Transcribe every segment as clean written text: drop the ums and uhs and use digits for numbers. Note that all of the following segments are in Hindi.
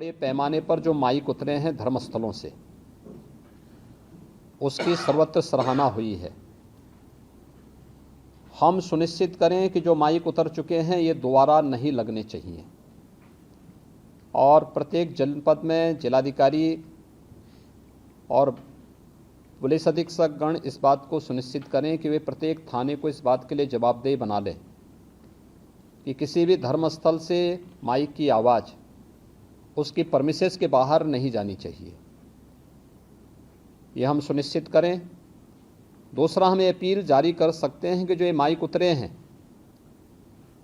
बड़े पैमाने पर जो माइक उतरे हैं धर्मस्थलों से, उसकी सर्वत्र सराहना हुई है। हम सुनिश्चित करें कि जो माइक उतर चुके हैं ये दोबारा नहीं लगने चाहिए और प्रत्येक जनपद में जिलाधिकारी और पुलिस अधीक्षक गण इस बात को सुनिश्चित करें कि वे प्रत्येक थाने को इस बात के लिए जवाबदेह बना लें कि किसी भी धर्मस्थल से माइक की आवाज़ उसकी परमिसेस के बाहर नहीं जानी चाहिए। ये हम सुनिश्चित करें। दूसरा, हमें अपील जारी कर सकते हैं कि जो ये माइक उतरे हैं,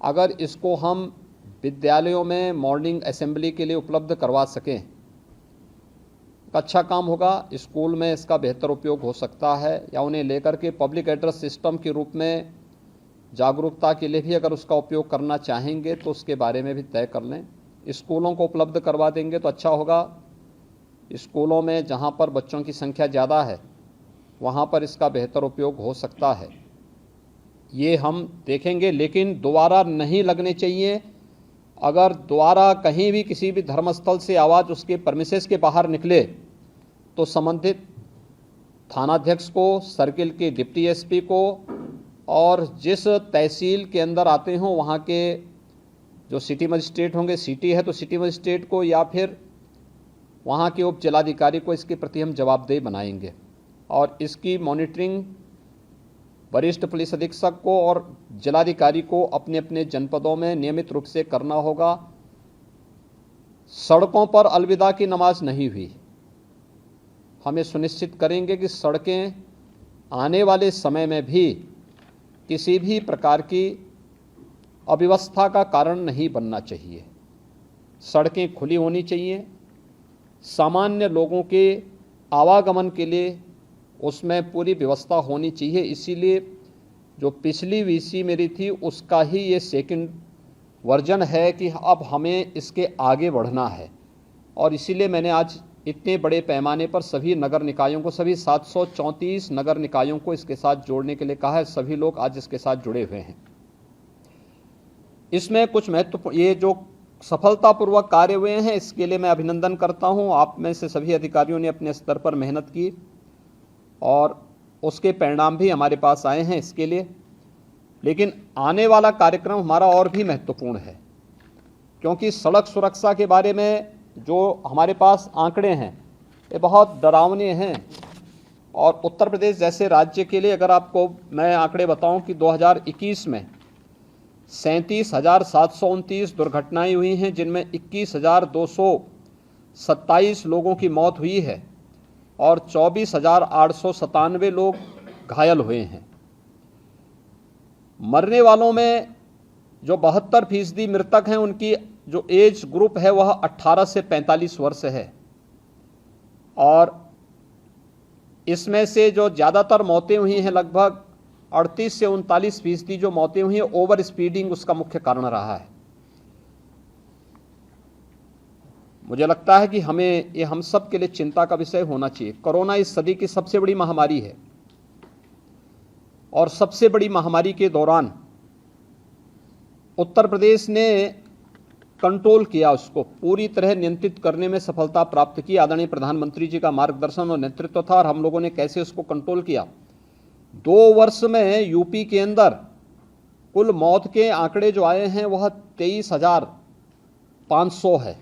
अगर इसको हम विद्यालयों में मॉर्निंग असेंबली के लिए उपलब्ध करवा सकें, अच्छा काम होगा। स्कूल में इसका बेहतर उपयोग हो सकता है, या उन्हें लेकर के पब्लिक एड्रेस सिस्टम के रूप में जागरूकता के लिए भी अगर उसका उपयोग करना चाहेंगे तो उसके बारे में भी तय कर लें। स्कूलों को उपलब्ध करवा देंगे तो अच्छा होगा। स्कूलों में जहाँ पर बच्चों की संख्या ज़्यादा है वहाँ पर इसका बेहतर उपयोग हो सकता है, ये हम देखेंगे। लेकिन दोबारा नहीं लगने चाहिए। अगर दोबारा कहीं भी किसी भी धर्मस्थल से आवाज़ उसके परमिसेस के बाहर निकले तो संबंधित थानाध्यक्ष को, सर्किल के डिप्टी एसपी को और जिस तहसील के अंदर आते हों वहाँ के जो सिटी मजिस्ट्रेट होंगे, सिटी है तो सिटी मजिस्ट्रेट को या फिर वहाँ के उप जिलाधिकारी को इसके प्रति हम जवाबदेह बनाएंगे और इसकी मॉनिटरिंग वरिष्ठ पुलिस अधीक्षक को और जिलाधिकारी को अपने अपने जनपदों में नियमित रूप से करना होगा। सड़कों पर अलविदा की नमाज नहीं हुई। हमें सुनिश्चित करेंगे कि सड़कें आने वाले समय में भी किसी भी प्रकार की अव्यवस्था का कारण नहीं बनना चाहिए। सड़कें खुली होनी चाहिए, सामान्य लोगों के आवागमन के लिए उसमें पूरी व्यवस्था होनी चाहिए। इसीलिए जो पिछली वीसी मेरी थी उसका ही ये सेकंड वर्जन है कि अब हमें इसके आगे बढ़ना है और इसीलिए मैंने आज इतने बड़े पैमाने पर सभी नगर निकायों को, सभी 734 नगर निकायों को इसके साथ जोड़ने के लिए कहा है। सभी लोग आज इसके साथ जुड़े हुए हैं। इसमें कुछ महत्वपूर्ण, ये जो सफलतापूर्वक कार्य हुए हैं इसके लिए मैं अभिनंदन करता हूं। आप में से सभी अधिकारियों ने अपने स्तर पर मेहनत की और उसके परिणाम भी हमारे पास आए हैं इसके लिए। लेकिन आने वाला कार्यक्रम हमारा और भी महत्वपूर्ण है, क्योंकि सड़क सुरक्षा के बारे में जो हमारे पास आंकड़े हैं ये बहुत डरावने हैं। और उत्तर प्रदेश जैसे राज्य के लिए अगर आपको मैं आंकड़े बताऊं कि 2021 में 37,729 दुर्घटनाएं हुई हैं, जिनमें 21,227 लोगों की मौत हुई है और 24,897 लोग घायल हुए हैं। मरने वालों में जो 72% मृतक हैं उनकी जो एज ग्रुप है वह 18 से 45 वर्ष है और इसमें से जो ज़्यादातर मौतें हुई हैं लगभग 38 से 39% जो मौतें हुई हैं ओवर स्पीडिंग उसका मुख्य कारण रहा है। मुझे लगता है कि हमें ये हम सब के लिए चिंता का विषय होना चाहिए। कोरोना इस सदी की सबसे बड़ी महामारी है और सबसे बड़ी महामारी के दौरान उत्तर प्रदेश ने कंट्रोल किया, उसको पूरी तरह नियंत्रित करने में सफलता प्राप्त की। आदरणीय प्रधानमंत्री जी का मार्गदर्शन और नेतृत्व था और हम लोगों ने कैसे उसको कंट्रोल किया। 2 वर्ष में यूपी के अंदर कुल मौत के आंकड़े जो आए हैं वह 23,500 है।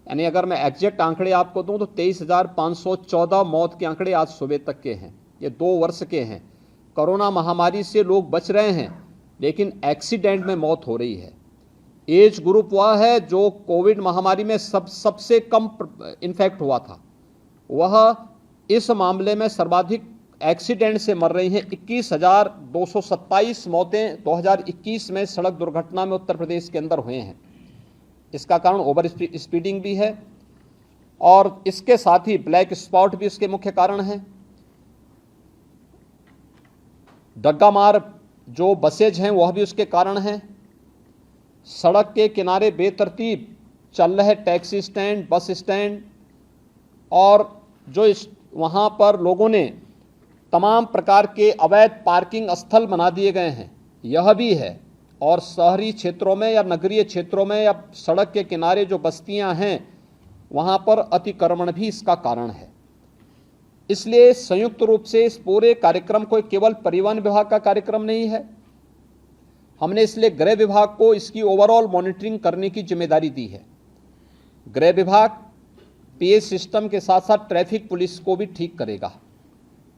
यानी अगर मैं एग्जैक्ट आंकड़े आपको दूं तो 23,514 मौत के आंकड़े आज सुबह तक के हैं। ये 2 वर्ष के हैं। कोरोना महामारी से लोग बच रहे हैं लेकिन एक्सीडेंट में मौत हो रही है। एज ग्रुप वह है जो कोविड महामारी में सबसे कम इन्फेक्ट हुआ था, वह इस मामले में सर्वाधिक एक्सीडेंट से मर रही हैं। 21,227 मौतें 2021 में सड़क दुर्घटना में उत्तर प्रदेश के अंदर हुए हैं। इसका कारण ओवर स्पीडिंग भी है और इसके साथ ही ब्लैक स्पॉट भी इसके मुख्य कारण हैं। डग्गा मार जो बसेज हैं वह भी उसके कारण हैं। सड़क के किनारे बेतरतीब चल रहे टैक्सी स्टैंड, बस स्टैंड और जो वहाँ पर लोगों ने तमाम प्रकार के अवैध पार्किंग स्थल बना दिए गए हैं, यह भी है। और शहरी क्षेत्रों में या नगरीय क्षेत्रों में या सड़क के किनारे जो बस्तियां हैं वहां पर अतिक्रमण भी इसका कारण है। इसलिए संयुक्त रूप से इस पूरे कार्यक्रम को केवल परिवहन विभाग का कार्यक्रम नहीं है, हमने इसलिए गृह विभाग को इसकी ओवरऑल मॉनिटरिंग करने की जिम्मेदारी दी है। गृह विभाग पीए सिस्टम के साथ साथ ट्रैफिक पुलिस को भी ठीक करेगा।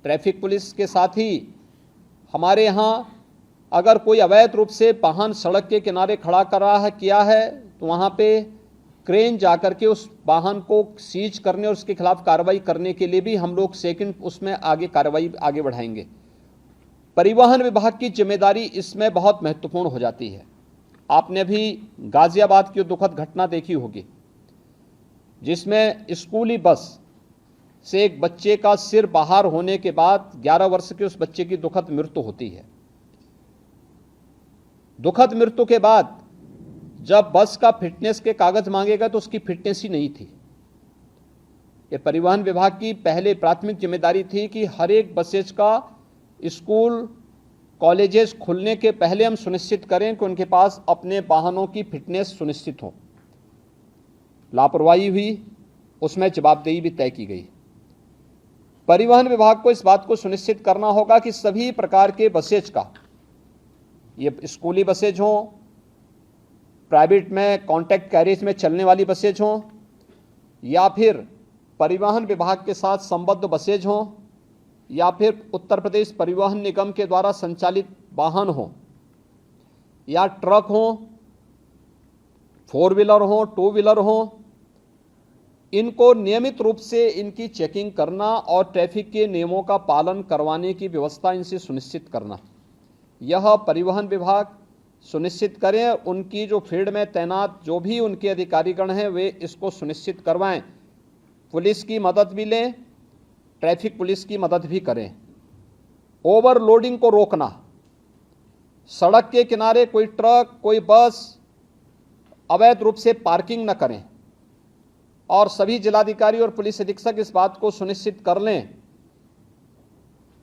ट्रैफिक पुलिस के साथ ही हमारे यहाँ अगर कोई अवैध रूप से वाहन सड़क के किनारे खड़ा कर रहा है किया है तो वहाँ पे क्रेन जाकर के उस वाहन को सीज करने और उसके खिलाफ कार्रवाई करने के लिए भी हम लोग सेकंड उसमें आगे कार्रवाई आगे बढ़ाएंगे। परिवहन विभाग की जिम्मेदारी इसमें बहुत महत्वपूर्ण हो जाती है। आपने भी गाजियाबाद की दुखद घटना देखी होगी जिसमें स्कूली बस से एक बच्चे का सिर बाहर होने के बाद 11 वर्ष के उस बच्चे की दुखद मृत्यु होती है। दुखद मृत्यु के बाद जब बस का फिटनेस के कागज मांगेगा तो उसकी फिटनेस ही नहीं थी। ये परिवहन विभाग की पहले प्राथमिक जिम्मेदारी थी कि हर एक बसेज का स्कूल कॉलेजेस खुलने के पहले हम सुनिश्चित करें कि उनके पास अपने वाहनों की फिटनेस सुनिश्चित हो। लापरवाही हुई, उसमें जवाबदेही भी तय की गई। परिवहन विभाग को इस बात को सुनिश्चित करना होगा कि सभी प्रकार के बसेज का, ये स्कूली बसेज हों, प्राइवेट में कॉन्ट्रैक्ट कैरिज में चलने वाली बसेज हों या फिर परिवहन विभाग के साथ संबद्ध बसेज हों या फिर उत्तर प्रदेश परिवहन निगम के द्वारा संचालित वाहन हों या ट्रक हों, 4 व्हीलर हों, 2 व्हीलर हों, इनको नियमित रूप से इनकी चेकिंग करना और ट्रैफिक के नियमों का पालन करवाने की व्यवस्था इनसे सुनिश्चित करना, यह परिवहन विभाग सुनिश्चित करें। उनकी जो फील्ड में तैनात जो भी उनके अधिकारीगण हैं वे इसको सुनिश्चित करवाएं। पुलिस की मदद भी लें, ट्रैफिक पुलिस की मदद भी करें। ओवरलोडिंग को रोकना, सड़क के किनारे कोई ट्रक कोई बस अवैध रूप से पार्किंग न करें और सभी जिलाधिकारी और पुलिस अधीक्षक इस बात को सुनिश्चित कर लें।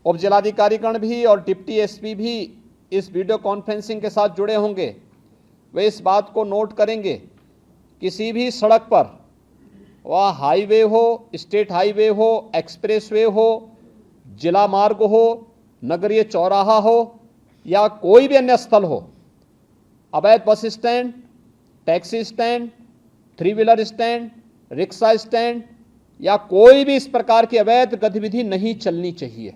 उप जिलाधिकारीगण भी और डिप्टी एसपी भी इस वीडियो कॉन्फ्रेंसिंग के साथ जुड़े होंगे। वे इस बात को नोट करेंगे किसी भी सड़क पर, वह हाईवे हो, स्टेट हाईवे हो, एक्सप्रेसवे हो, जिला मार्ग हो, नगरीय चौराहा हो या कोई भी अन्य स्थल हो, अवैध bus stand, taxi stand, 3 wheeler stand, rickshaw stand या कोई भी इस प्रकार की अवैध गतिविधि नहीं चलनी चाहिए।